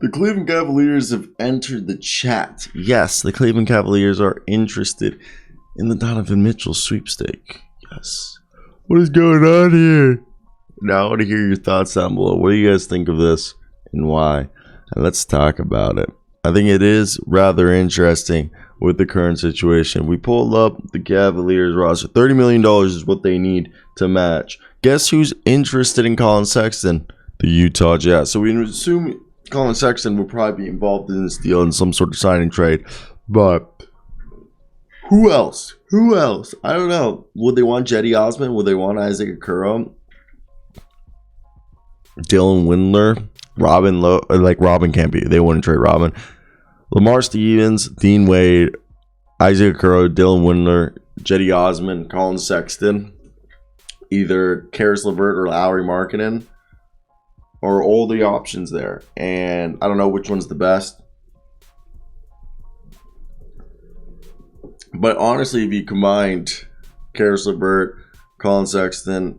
The Cleveland Cavaliers have entered the chat. Yes, the Cleveland Cavaliers are interested in the Donovan Mitchell sweepstake. Yes. What is going on here? Now I want to hear your thoughts down below. What do you guys think of this and why? And let's talk about it. I think it is rather interesting with the current situation. We pulled up the Cavaliers roster. $30 million is what they need to match. Guess who's interested in Colin Sexton? The Utah Jazz. So we assume Colin Sexton will probably be involved in this deal in some sort of signing trade. But who else? Who else? I don't know. Would they want Cedi Osman? Would they want Isaac Okoro? Dylan Windler? Robin can't be. They wouldn't trade Robin. Lamar Stevens, Dean Wade, Isaac Okoro, Dylan Windler, Cedi Osman, Colin Sexton, either Karis LeVert or Lauri Markkanen, or all the options there. And I don't know which one's the best. But honestly, if you combined Karis LeVert, Colin Sexton,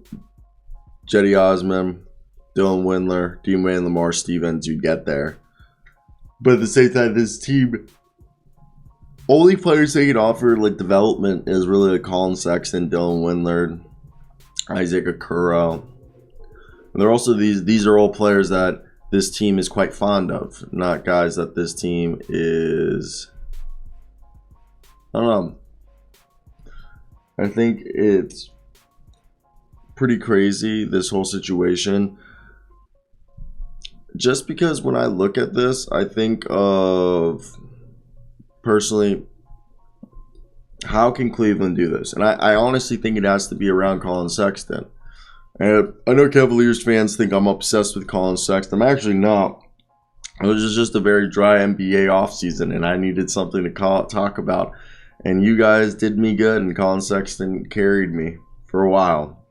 Cedi Osman, Dylan Windler, Dean Wade, and Lamar Stevens, you'd get there. But at the same time, this team, only players they can offer like development is really like Colin Sexton, Dylan Windler, Isaac Okoro. And they're also these are all players that this team is quite fond of, not guys that this team is. I don't know. I think it's pretty crazy, this whole situation. Just because when I look at this, I think of, personally, how can Cleveland do this? And I honestly think it has to be around Colin Sexton. And I know Cavaliers fans think I'm obsessed with Colin Sexton. I'm actually not. It was just a very dry NBA offseason, and I needed something to talk about. And you guys did me good, and Colin Sexton carried me for a while.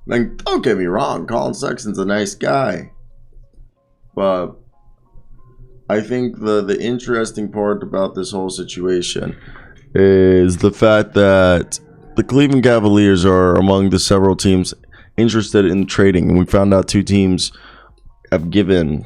Like, don't get me wrong, Colin Sexton's a nice guy. But I think the interesting part about this whole situation is the fact that the Cleveland Cavaliers are among the several teams interested in trading. And we found out two teams have given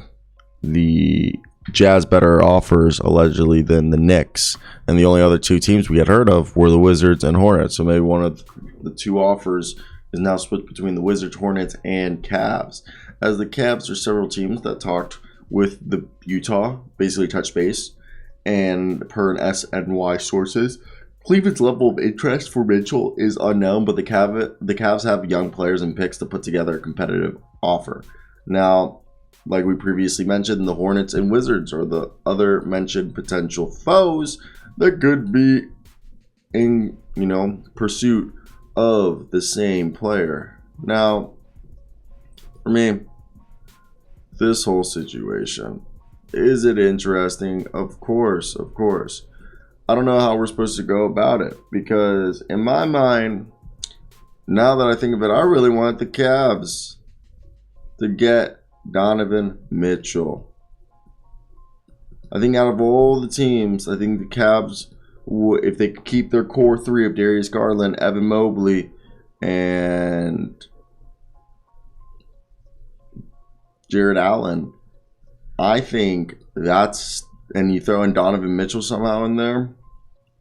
the Jazz better offers, allegedly, than the Knicks. And the only other two teams we had heard of were the Wizards and Hornets. So maybe one of the two offers is now split between the Wizards, Hornets, and Cavs. As the Cavs are several teams that talked with the Utah, basically touch base, and per an SNY sources, Cleveland's level of interest for Mitchell is unknown, but the Cavs have young players and picks to put together a competitive offer. Now, like we previously mentioned, the Hornets and Wizards are the other mentioned potential foes that could be in, pursuit of the same player. Now, for me, this whole situation, is it interesting? Of course. I don't know how we're supposed to go about it, because in my mind, now that I think of it, I really want the Cavs to get Donovan Mitchell. I think out of all the teams, I think the Cavs, if they keep their core three of Darius Garland, Evan Mobley, and Jared Allen, I think that's, and you throw in Donovan Mitchell somehow in there,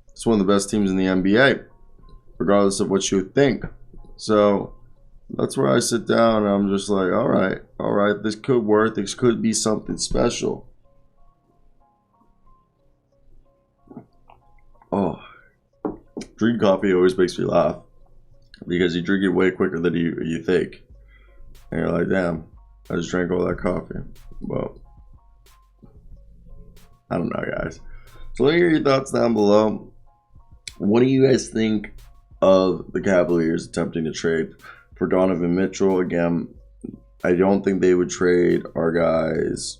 it's one of the best teams in the NBA, regardless of what you would think. So that's where I sit down and I'm just like, all right, this could work. This could be something special. Oh, drinking coffee always makes me laugh, because you drink it way quicker than you think. And you're like, damn, I just drank all that coffee. Well, I don't know, guys. So let me hear your thoughts down below. What do you guys think of the Cavaliers attempting to trade for Donovan Mitchell? Again, I don't think they would trade our guys.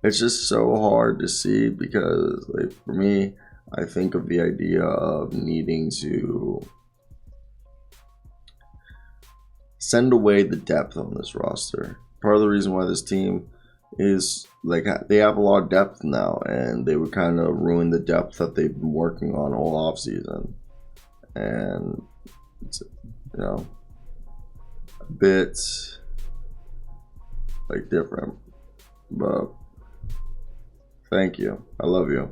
It's just so hard to see, because for me, I think of the idea of needing to send away the depth on this roster. Part of the reason why this team is they have a lot of depth now, and they would kind of ruin the depth that they've been working on all offseason. And it's, bit like different. But thank you. I love you.